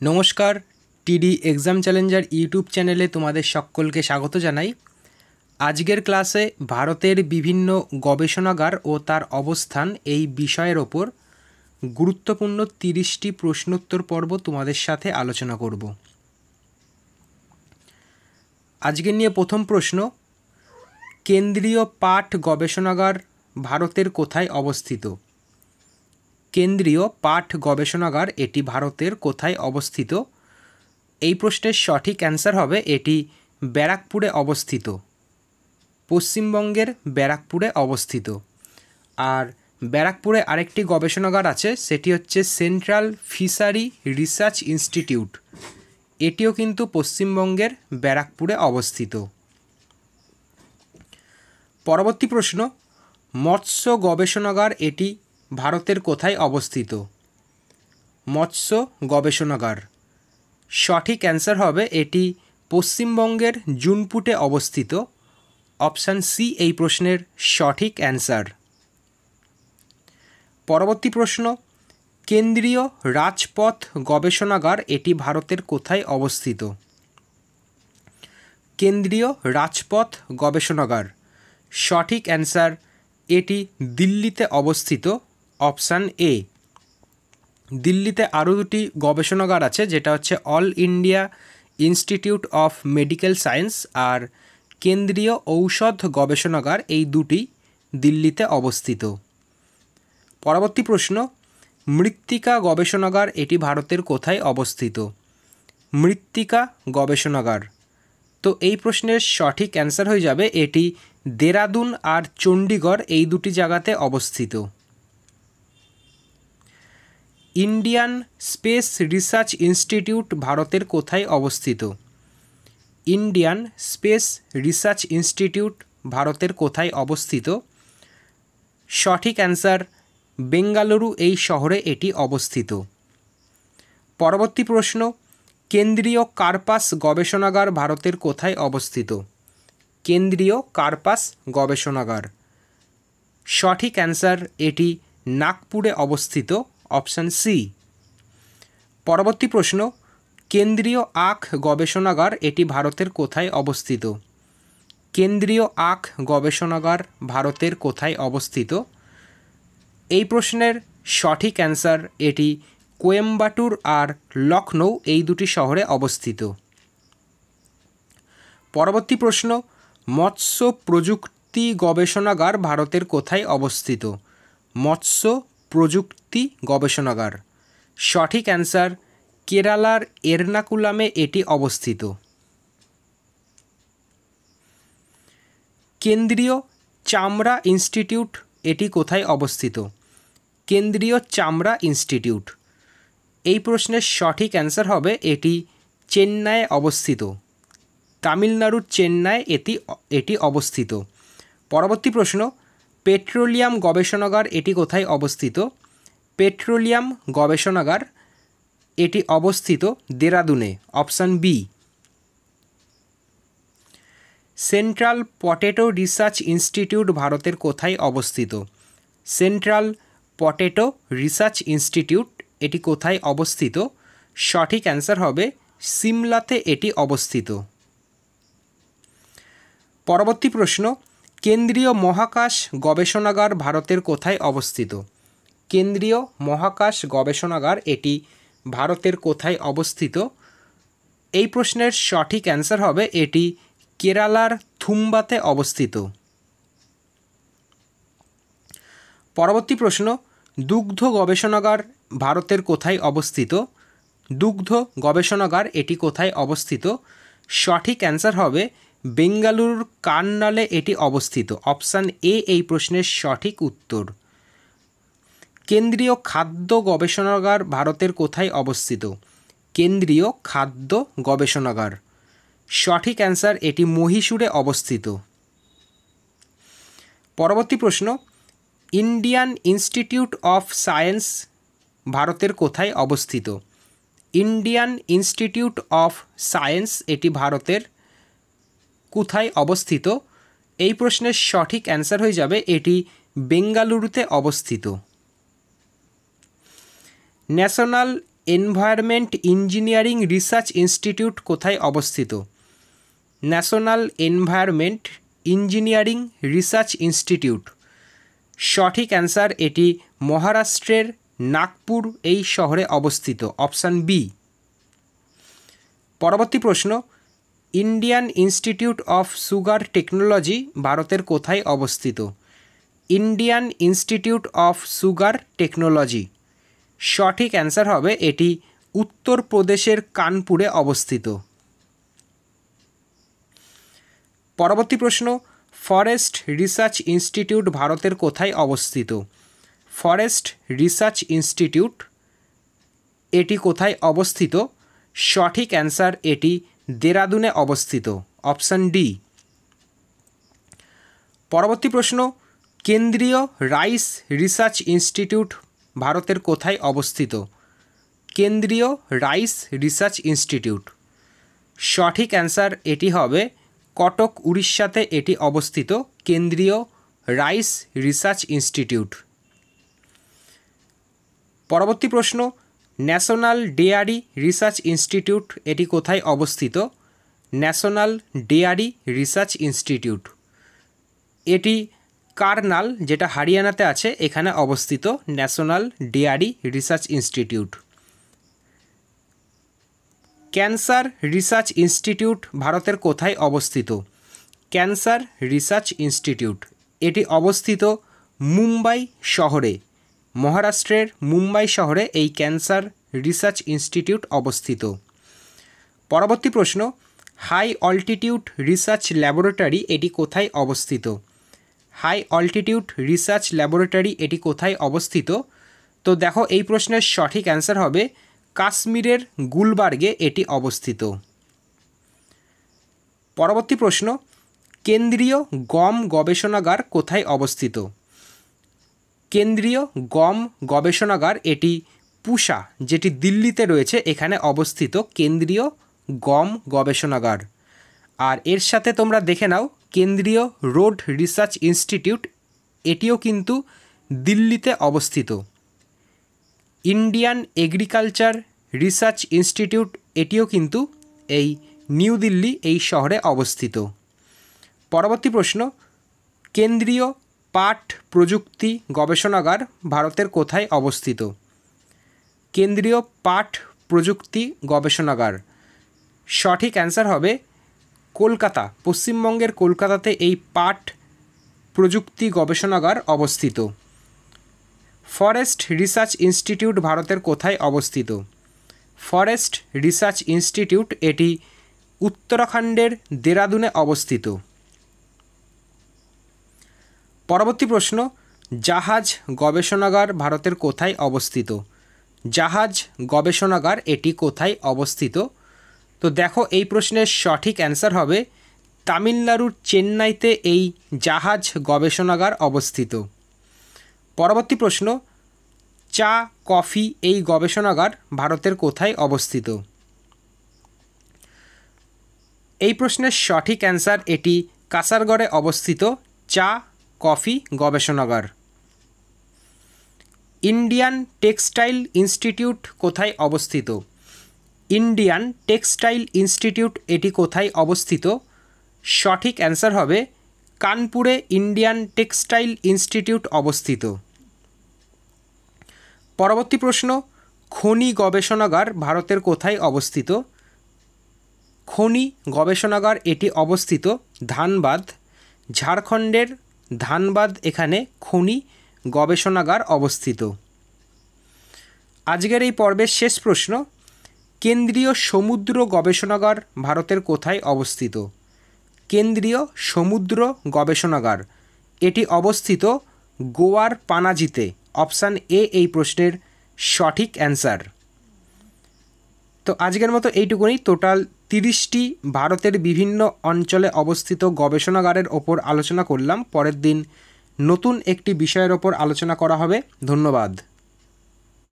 নমস্কার, টিডি exam Challenger YouTube চ্যানেলে তোমাদের সকলকে স্বাগত জানাই। আজকের ক্লাসে ভারতের বিভিন্ন গবেষণাগার ও তার অবস্থান এই বিষয়ের ওপর গুরুত্বপূর্ণ 30টি প্রশ্নোত্তর পর্ব তোমাদের সাথে আলোচনা করব। আজকের নিয়ে প্রথম প্রশ্ন, কেন্দ্রীয় পাট গবেষণাগার ভারতের কোথায় অবস্থিত? কেন্দ্রীয় পাট গবেষণাগার এটি ভারতের কোথায় অবস্থিত? এই প্রশ্নের সঠিক অ্যান্সার হবে এটি ব্যারাকপুরে অবস্থিত, পশ্চিমবঙ্গের ব্যারাকপুরে অবস্থিত। আর ব্যারাকপুরে আরেকটি গবেষণাগার আছে, সেটি হচ্ছে সেন্ট্রাল ফিশারি রিসার্চ ইনস্টিটিউট, এটিও কিন্তু পশ্চিমবঙ্গের ব্যারাকপুরে অবস্থিত। পরবর্তী প্রশ্ন, মৎস্য গবেষণাগার এটি ভারতের কোথায় অবস্থিত? মৎস্য গবেষণাগার সঠিক অ্যান্সার হবে এটি পশ্চিমবঙ্গের জুনপুটে অবস্থিত। অপশান সি এই প্রশ্নের সঠিক অ্যান্সার। পরবর্তী প্রশ্ন, কেন্দ্রীয় রাজপথ গবেষণাগার এটি ভারতের কোথায় অবস্থিত? কেন্দ্রীয় রাজপথ গবেষণাগার সঠিক অ্যান্সার এটি দিল্লিতে অবস্থিত। Option A. দিল্লিতে আরও দুটি গবেষণাগার আছে, যেটা হচ্ছে All India Institute of Medical Science আর কেন্দ্রীয় ঔষধ গবেষণাগার, এই দুটি দিল্লিতে অবস্থিত। পরবর্তী প্রশ্ন, মৃত্তিকা গবেষণাগার এটি ভারতের কোথায় অবস্থিত? মৃত্তিকা গবেষণাগার, তো এই প্রশ্নের সঠিক অ্যান্সার হয়ে যাবে এটি দেরাদুন আর চণ্ডীগড়, এই দুটি জায়গাতে অবস্থিত। ইন্ডিয়ান স্পেস রিসার্চ ইনস্টিটিউট ভারতের কোথায় অবস্থিত? ইন্ডিয়ান স্পেস রিসার্চ ইনস্টিটিউট ভারতের কোথায় অবস্থিত? সঠিক অ্যান্সার বেঙ্গালুরু এই শহরে এটি অবস্থিত। পরবর্তী প্রশ্ন, কেন্দ্রীয় কার্পাস গবেষণাগার ভারতের কোথায় অবস্থিত? কেন্দ্রীয় কার্পাস গবেষণাগার সঠিক অ্যান্সার এটি নাগপুরে অবস্থিত। Option C. পরবর্তী প্রশ্ন, কেন্দ্রীয় আখ গবেষণাগার এটি ভারতের কোথায় অবস্থিত? কেন্দ্রীয় আখ গবেষণাগার ভারতের কোথায় অবস্থিত? এই প্রশ্নের সঠিক অ্যান্সার এটি কোয়েম্বাটুর আর লখনৌ, এই দুটি শহরে অবস্থিত। পরবর্তী প্রশ্ন, মৎস্য প্রযুক্তি গবেষণাগার ভারতের কোথায় অবস্থিত? মৎস্য প্রযুক্তি গবেষণাগার সঠিক অ্যান্সার কেরালার এর্নাকুলামে এটি অবস্থিত। কেন্দ্রীয় চামড়া ইনস্টিটিউট এটি কোথায় অবস্থিত? কেন্দ্রীয় চামড়া ইনস্টিটিউট, এই প্রশ্নের সঠিক অ্যান্সার হবে এটি চেন্নাইয়ে অবস্থিত, তামিলনাড়ুর চেন্নাই এটি অবস্থিত। পরবর্তী প্রশ্ন, পেট্রোলিয়াম গবেষণাগার এটি কোথায় অবস্থিত? পেট্রোলিয়াম গবেষণাগার এটি অবস্থিত দেরাদুনে। Option B. Central potato research institute ভারতের কোথায় অবস্থিত? সেন্ট্রাল পটেটো রিসার্চ ইনস্টিটিউট এটি কোথায় অবস্থিত? সঠিক অ্যান্সার হবে সিমলাতে এটি অবস্থিত। পরবর্তী প্রশ্ন, কেন্দ্রীয় মহাকাশ গবেষণাগার ভারতের কোথায় অবস্থিত? কেন্দ্রীয় মহাকাশ গবেষণাগার এটি ভারতের কোথায় অবস্থিত? এই প্রশ্নের সঠিক অ্যান্সার হবে এটি কেরালার থুম্বাতে অবস্থিত। পরবর্তী প্রশ্ন, দুগ্ধ গবেষণাগার ভারতের কোথায় অবস্থিত? দুগ্ধ গবেষণাগার এটি কোথায় অবস্থিত? সঠিক অ্যান্সার হবে বেঙ্গালুরুর কান্নালে এটি অবস্থিত। অপশান এ এই প্রশ্নের সঠিক উত্তর। কেন্দ্রীয় খাদ্য গবেষণাগার ভারতের কোথায় অবস্থিত? কেন্দ্রীয় খাদ্য গবেষণাগার সঠিক অ্যান্সার এটি মহীশূরে অবস্থিত। পরবর্তী প্রশ্ন, ইন্ডিয়ান ইনস্টিটিউট অফ সায়েন্স ভারতের কোথায় অবস্থিত? ইন্ডিয়ান ইনস্টিটিউট অফ সায়েন্স এটি ভারতের কোথায় অবস্থিত? এই প্রশ্নের সঠিক অ্যান্সার হয়ে যাবে এটি বেঙ্গালুরুতে অবস্থিত। National environment engineering research institute কোথায় অবস্থিত? National environment engineering research institute. সঠিক অ্যান্সার এটি মহারাষ্ট্রের নাগপুর এই শহরে অবস্থিত, অপশান বি। পরবর্তী প্রশ্ন, Indian Institute of sugar technology ভারতের কোথায় অবস্থিত? Indian Institute of sugar technology. সঠিক অ্যান্সার হবে এটি উত্তরপ্রদেশের কানপুরে অবস্থিত। পরবর্তী প্রশ্ন, ফরেস্ট রিসার্চ ইনস্টিটিউট ভারতের কোথায় অবস্থিত? ফরেস্ট রিসার্চ ইনস্টিটিউট এটি কোথায় অবস্থিত? সঠিক অ্যান্সার এটি দেরাদুনে অবস্থিত, অপশান ডি। পরবর্তী প্রশ্ন, কেন্দ্রীয় রাইস রিসার্চ ইনস্টিটিউট ভারতের কোথায় অবস্থিত? কেন্দ্রীয় রাইস রিসার্চ ইনস্টিটিউট। সঠিক অ্যান্সার এটি হবে কটক, উড়িষ্যাতে এটি অবস্থিত, কেন্দ্রীয় রাইস রিসার্চ ইনস্টিটিউট। পরবর্তী প্রশ্ন, ন্যাশনাল ডেয়ারি রিসার্চ ইনস্টিটিউট এটি কোথায় অবস্থিত? ন্যাশনাল ডেয়ারি রিসার্চ ইনস্টিটিউট এটি কারনাল, যেটা হরিয়ানাতে আছে, এখানে অবস্থিত national dairy research institute. Cancer research institute ভারতের কোথায় অবস্থিত? ক্যান্সার রিসার্চ ইনস্টিটিউট এটি অবস্থিত মুম্বাই শহরে, মহারাষ্ট্রের মুম্বাই শহরে এই ক্যান্সার রিসার্চ ইনস্টিটিউট অবস্থিত। পরবর্তী প্রশ্ন, হাই অল্টিটিউড রিসার্চ ল্যাবরেটরি এটি কোথায় অবস্থিত? হাই অল্টিটিউড রিসার্চ ল্যাবরেটরি এটি কোথায় অবস্থিত? তো দেখো, এই প্রশ্নের সঠিক অ্যান্সার হবে কাশ্মীরের গুলবার্গে এটি অবস্থিত। পরবর্তী প্রশ্ন, কেন্দ্রীয় গম গবেষণাগার কোথায় অবস্থিত? কেন্দ্রীয় গম গবেষণাগার এটি পুসা, যেটি দিল্লিতে রয়েছে, এখানে অবস্থিত কেন্দ্রীয় গম গবেষণাগার। আর এর সাথে তোমরা দেখে নাও কেন্দ্রীয় রোড রিসার্চ ইনস্টিটিউট এটিও কিন্তু দিল্লিতে অবস্থিত। ইন্ডিয়ান এগ্রিকালচার রিসার্চ ইনস্টিটিউট এটিও কিন্তু এই নিউ দিল্লি এই শহরে অবস্থিত। পরবর্তী প্রশ্ন, কেন্দ্রীয় পাট প্রযুক্তি গবেষণাগার ভারতের কোথায় অবস্থিত? কেন্দ্রীয় পাট প্রযুক্তি গবেষণাগার। সঠিক অ্যান্সার হবে কলকাতা, পশ্চিমবঙ্গের কলকাতাতে এই পাট প্রযুক্তি গবেষণাগার অবস্থিত। ফরেস্ট রিসার্চ ইনস্টিটিউট ভারতের কোথায় অবস্থিত? ফরেস্ট রিসার্চ ইনস্টিটিউট এটি উত্তরাখণ্ডের দেরাদুনে অবস্থিত। পরবর্তী প্রশ্ন, জাহাজ গবেষণাগার ভারতের কোথায় অবস্থিত? জাহাজ গবেষণাগার এটি কোথায় অবস্থিত? তো দেখো, এই প্রশ্নের সঠিক অ্যান্সার হবে তামিলনাড়ুর চেন্নাইতে এই জাহাজ গবেষণাগার অবস্থিত। পরবর্তী প্রশ্ন, চা কফি এই গবেষণাগার ভারতের কোথায় অবস্থিত? এই প্রশ্নের সঠিক অ্যান্সার এটি কাসারগড়ে অবস্থিত চা কফি গবেষণাগার। ইন্ডিয়ান টেক্সটাইল ইনস্টিটিউট কোথায় অবস্থিত? ইন্ডিয়ান টেক্সটাইল ইনস্টিটিউট এটি কোথায় অবস্থিত? সঠিক অ্যান্সার হবে কানপুরে ইন্ডিয়ান টেক্সটাইল ইনস্টিটিউট অবস্থিত। পরবর্তী প্রশ্ন, খনি গবেষণাগার ভারতের কোথায় অবস্থিত? খনি গবেষণাগার এটি অবস্থিত ধানবাদ, ঝাড়খণ্ডের ধানবাদ, এখানে খনি গবেষণাগার অবস্থিত। আজকের এই পর্বের শেষ প্রশ্ন, কেন্দ্রীয় সমুদ্র গবেষণাগার ভারতের কোথায় অবস্থিত? কেন্দ্রীয় সমুদ্র গবেষণাগার এটি অবস্থিত গোয়ার পানাজিতে, অপশান এ এই প্রশ্নের সঠিক অ্যান্সার। তো আজকের মতো এইটুকুনি। টোটাল 30টি ভারতের বিভিন্ন অঞ্চলে অবস্থিত গবেষণাগারের ওপর আলোচনা করলাম। পরের দিন নতুন একটি বিষয়ের ওপর আলোচনা করা হবে। ধন্যবাদ।